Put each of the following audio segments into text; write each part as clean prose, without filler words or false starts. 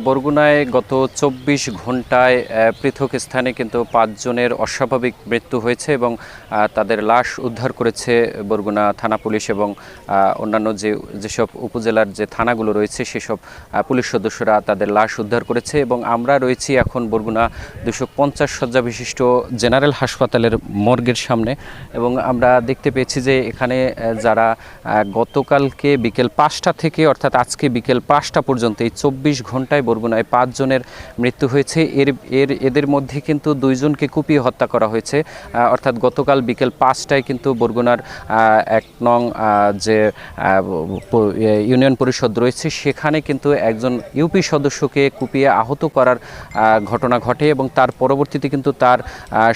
বরগুনায় গত ২৪ ঘন্টায় পৃথক স্থানে কিন্তু ৫ জনের অস্বাভাবিক মৃত্যু হয়েছে এবং তাদের লাশ উদ্ধার করেছে বরগুনা থানা পুলিশ এবং অন্যান্য যেসব উপজেলার যে থানাগুলো রয়েছে সেসব পুলিশ সদস্যরা তাদের লাশ উদ্ধার করেছে। এবং আমরা রয়েছি এখন বরগুনা ২৫০ শয্যা বিশিষ্ট জেনারেল হাসপাতালের মর্গের সামনে এবং আমরা দেখতে পেয়েছি যে এখানে যারা গতকালকে বিকেল ৫টা থেকে অর্থাৎ আজকে বিকেল ৫টা পর্যন্ত এই ২৪ ঘন্টায় বরগুনায় ৫ জনের মৃত্যু হয়েছে। এদের মধ্যে কিন্তু ২ জনকে কুপিয়ে হত্যা করা হয়েছে। অর্থাৎ গতকাল বিকেল ৫টায় কিন্তু বরগুনার ১ নং যে ইউনিয়ন পরিষদ রয়েছে সেখানে কিন্তু একজন ইউপি সদস্যকে কুপিয়ে আহত করার ঘটনা ঘটে এবং তার পরবর্তীতে কিন্তু তার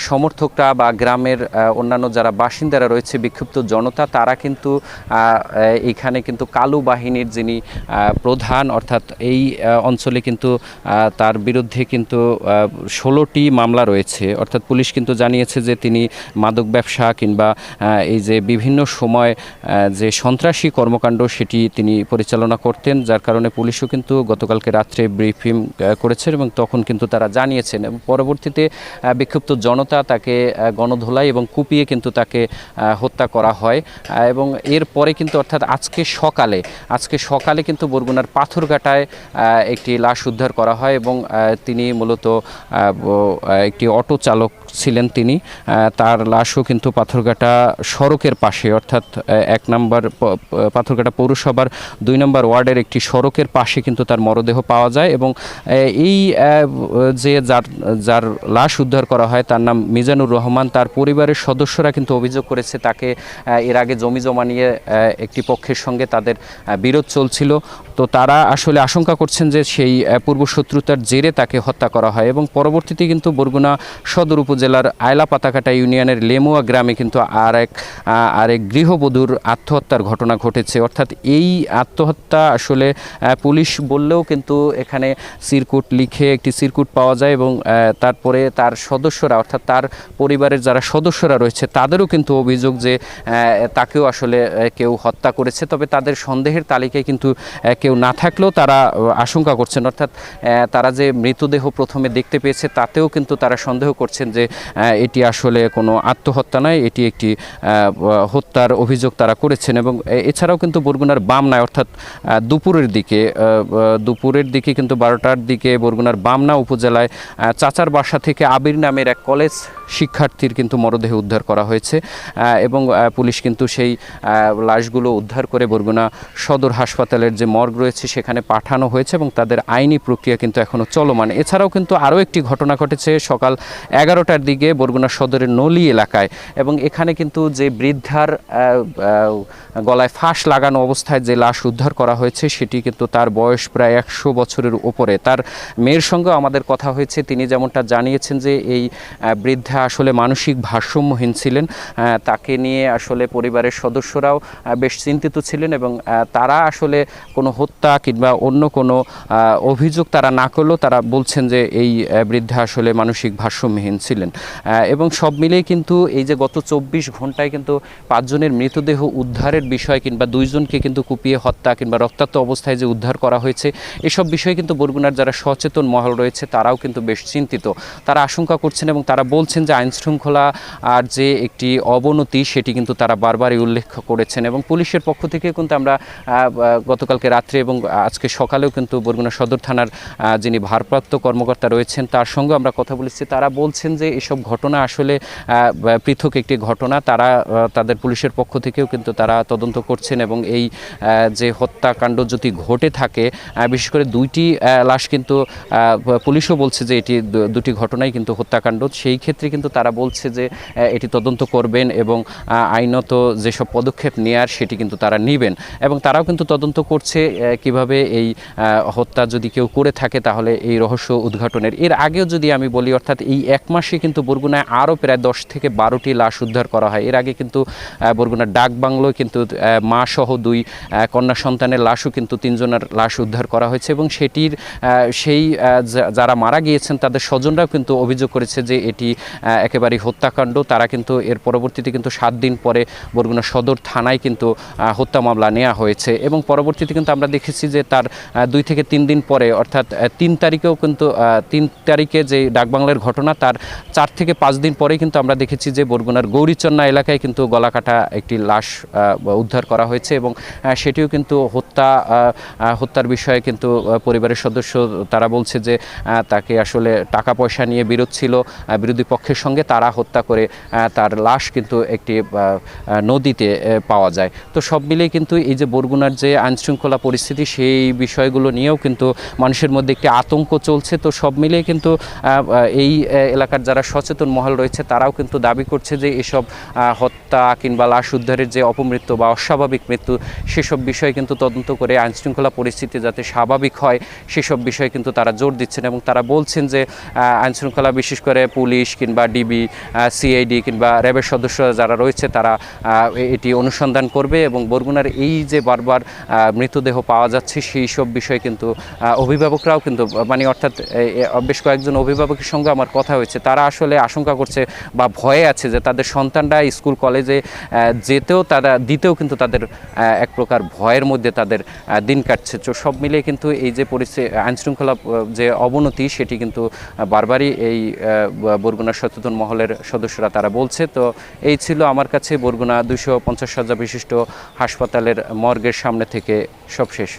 সমর্থকরা বা গ্রামের অন্যান্য যারা বাসিন্দারা রয়েছে বিক্ষুব্ধ জনতা তারা কিন্তু এখানে কিন্তু কালু বাহিনীর যিনি প্রধান অর্থাৎ এই অঞ্চলে কিন্তু তার বিরুদ্ধে কিন্তু ১৬টি মামলা রয়েছে। অর্থাৎ পুলিশ কিন্তু জানিয়েছে যে তিনি মাদক ব্যবসা কিংবা এই যে বিভিন্ন সময় যে সন্ত্রাসী কর্মকাণ্ড সেটি তিনি পরিচালনা করতেন, যার কারণে পুলিশও কিন্তু গতকালকে রাত্রে ব্রিফিং করেছেন এবং তখন কিন্তু তারা জানিয়েছেন এবং পরবর্তীতে বিক্ষুব্ধ জনতা তাকে গণধোলাই এবং কুপিয়ে কিন্তু তাকে হত্যা করা হয়। এবং এরপরে কিন্তু অর্থাৎ আজকে সকালে কিন্তু বরগুনার পাথরঘাটায় একটি লাশ উদ্ধার করা হয় এবং তিনি মূলত একটি অটো চালক ছিলেন। তিনি তার লাশও কিন্তু পাথরঘাটা সড়কের পাশে অর্থাৎ ১ নম্বর পাথরঘাটা পৌরসভার ২ নম্বর ওয়ার্ডের একটি সড়কের পাশে কিন্তু তার মরদেহ পাওয়া যায় এবং এই যে যার লাশ উদ্ধার করা হয় তার নাম মিজানুর রহমান। তার পরিবারের সদস্যরা কিন্তু অভিযোগ করেছে তাকে এর আগে জমি জমা নিয়ে একটি পক্ষের সঙ্গে তাদের বিরোধ চলছিল। তো তারা আসলে আশঙ্কা করছেন যে সেই পূর্বশত্রুতার জেরে তাকে হত্যা করা হয় এবং পরবর্তীতে কিন্তু বরগুনা সদর উপজেলার আয়লা পাতাকাটা ইউনিয়নের লেমুয়া গ্রামে কিন্তু আরেক গৃহবধূর আত্মহত্যার ঘটনা ঘটেছে। অর্থাৎ এই আত্মহত্যা আসলে পুলিশ বললেও কিন্তু এখানে একটি সিরকুট পাওয়া যায় এবং তারপরে তার সদস্যরা অর্থাৎ তার পরিবারের যারা সদস্যরা রয়েছে তাদেরও কিন্তু অভিযোগ যে তাকেও আসলে কেউ হত্যা করেছে। তবে তাদের সন্দেহের তালিকায় কিন্তু কেউ না থাকলেও তারা আশঙ্কা করছেন অর্থাৎ তারা যে মৃতদেহ প্রথমে দেখতে পেয়েছে তাতেও কিন্তু তারা সন্দেহ করছেন যে এটি আসলে কোনো আত্মহত্যা নয়, এটি একটি হত্যার অভিযোগ তারা করেছেন। এবং এছাড়াও কিন্তু বরগুনার বামনায় অর্থাৎ দুপুরের দিকে কিন্তু ১২টার দিকে বরগুনার বামনা উপজেলায় চাচার বাসা থেকে আবির নামের এক কলেজ শিক্ষার্থীর কিন্তু মরদেহ উদ্ধার করা হয়েছে এবং পুলিশ কিন্তু সেই লাশগুলো উদ্ধার করে বরগুনা সদর হাসপাতালের যে মর্গ রয়েছে সেখানে পাঠানো হয়েছে এবং তাদের আইনি প্রক্রিয়া কিন্তু এখনও চলমান। এছাড়াও কিন্তু আরও একটি ঘটনা ঘটেছে সকাল 11টার দিকে বরগুনা সদরের নলি এলাকায় এবং এখানে কিন্তু যে বৃদ্ধার গলায় ফাঁস লাগানো অবস্থায় যে লাশ উদ্ধার করা হয়েছে সেটি কিন্তু তার বয়স প্রায় ১০০ বছরের উপরে। তার মেয়ের সঙ্গেও আমাদের কথা হয়েছে, তিনি যেমনটা জানিয়েছেন যে এই বৃদ্ধা আসলে মানসিক ভারসাম্যহীন ছিলেন, তাকে নিয়ে আসলে পরিবারের সদস্যরাও বেশ চিন্তিত ছিলেন এবং তারা আসলে কোনো হত্যা কিংবা অন্য কোনো অভিযোগ তারা না করলেও তারা বলছেন যে এই বৃদ্ধা আসলে মানসিক ভারসাম্যহীন ছিলেন। এবং সব মিলেই কিন্তু এই যে গত ২৪ ঘন্টায় কিন্তু ৫ জনের মৃতদেহ উদ্ধারের বিষয় কিংবা ২ জনকে কিন্তু কুপিয়ে হত্যা কিংবা রক্তাক্ত অবস্থায় যে উদ্ধার করা হয়েছে এসব বিষয়ে কিন্তু বরগুনার যারা সচেতন মহল রয়েছে তারাও কিন্তু বেশ চিন্তিত। তারা আশঙ্কা করছেন এবং তারা বলছেন যে আইনশৃঙ্খলা আর যে একটি অবনতি সেটি কিন্তু তারা বারবারই উল্লেখ করেছেন এবং পুলিশের পক্ষ থেকে কিন্তু আমরা গতকালকে রাত্রে এবং আজকে সকালেও কিন্তু বরগুনা সদর থানার যিনি ভারপ্রাপ্ত কর্মকর্তা রয়েছেন তার সঙ্গে আমরা কথা বলেছি। তারা বলছেন যে এসব ঘটনা আসলে পৃথক একটি ঘটনা, তারা তাদের পুলিশের পক্ষ থেকেও কিন্তু তারা তদন্ত করছেন এবং এই যে হত্যাকাণ্ড যদি ঘটে থাকে বিশেষ করে ২টি লাশ কিন্তু পুলিশও বলছে যে এটি ২টি ঘটনাই কিন্তু হত্যাকাণ্ড, সেই ক্ষেত্রে কিন্তু তারা বলছে যে এটি তদন্ত করবেন এবং আইনত যেসব পদক্ষেপ নেয়ার সেটি কিন্তু তারা নেবেন এবং তারাও কিন্তু তদন্ত করছে কিভাবে এই হত্যা যদি কেউ করে থাকে তাহলে এই রহস্য উদ্ঘাটনের। এর আগেও যদি আমি বলি অর্থাৎ এই ১ মাসে কিন্তু বরগুনায় আরও প্রায় ১০ থেকে ১২টি লাশ উদ্ধার করা হয়। এর আগে কিন্তু বরগুনার ডাকবাংলোয় কিন্তু মা সহ ২ কন্যা সন্তানের লাশও কিন্তু ৩ জনের লাশ উদ্ধার করা হয়েছে এবং সেই যারা মারা গিয়েছেন তাদের স্বজনরাও কিন্তু অভিযোগ করেছে যে এটি একেবারেই হত্যাকাণ্ড। তারা কিন্তু এর পরবর্তীতে কিন্তু 7 দিন পরে বরগুনা সদর থানায় কিন্তু হত্যা মামলা নেওয়া হয়েছে এবং পরবর্তীতে কিন্তু আমরা দেখেছি যে তার 2 থেকে 3 দিন পরে অর্থাৎ 3 তারিখেও কিন্তু 3 তারিখে যে ডাকবাংলার ঘটনা তার 4 থেকে 5 দিন পরেই কিন্তু আমরা দেখেছি যে বরগুনার গৌরীচন্না এলাকায় কিন্তু গলাকাটা একটি লাশ উদ্ধার করা হয়েছে এবং সেটিও কিন্তু হত্যার বিষয়ে কিন্তু পরিবারের সদস্য তারা বলছে যে তাকে আসলে টাকা পয়সা নিয়ে বিরোধ ছিল বিরোধী পক্ষের সঙ্গে, তারা হত্যা করে তার লাশ কিন্তু একটি নদীতে পাওয়া যায়। তো সব মিলিয়ে কিন্তু এই যে বরগুনার যে আইনশৃঙ্খলা পরিস্থিতি সেই বিষয়গুলো নিয়েও কিন্তু মানুষের মধ্যে একটি আতঙ্ক চলছে। তো সব মিলিয়ে কিন্তু এই এলাকার যারা সচেতন মহল রয়েছে তারাও কিন্তু দাবি করছে যে এসব হত্যা কিংবা লাশ উদ্ধারের যে অপমৃত্যু বা অস্বাভাবিক মৃত্যু সেসব বিষয়ে কিন্তু তদন্ত করে আইনশৃঙ্খলা পরিস্থিতি যাতে স্বাভাবিক হয় সেসব বিষয়ে কিন্তু তারা জোর দিচ্ছেন এবং তারা বলছেন যে আইনশৃঙ্খলা বিশেষ করে পুলিশ কিংবা ডিবি, সিআইডি কিংবা র্যাবের সদস্যরা যারা রয়েছে তারা এটি অনুসন্ধান করবে এবং বরগুনার এই যে বারবার মৃতদেহ পাওয়া যাচ্ছে সেই সব বিষয়ে কিন্তু অভিভাবকরাও কিন্তু অর্থাৎ বেশ কয়েকজন অভিভাবকের সঙ্গে আমার কথা হয়েছে, তারা আসলে আশঙ্কা করছে বা ভয়ে আছে যে তাদের সন্তানরা স্কুল কলেজে দিতেও কিন্তু তাদের এক প্রকার ভয়ের মধ্যে তাদের দিন কাটছে। তো সব মিলিয়ে কিন্তু এই যে আইনশৃঙ্খলা যে অবনতি সেটি কিন্তু বারবারই এই বরগুনা সচেতন মহলের সদস্যরা তারা বলছে। তো এই ছিল আমার কাছে বরগুনা 250 শয্যা বিশিষ্ট হাসপাতালের মর্গের সামনে থেকে সবশেষ।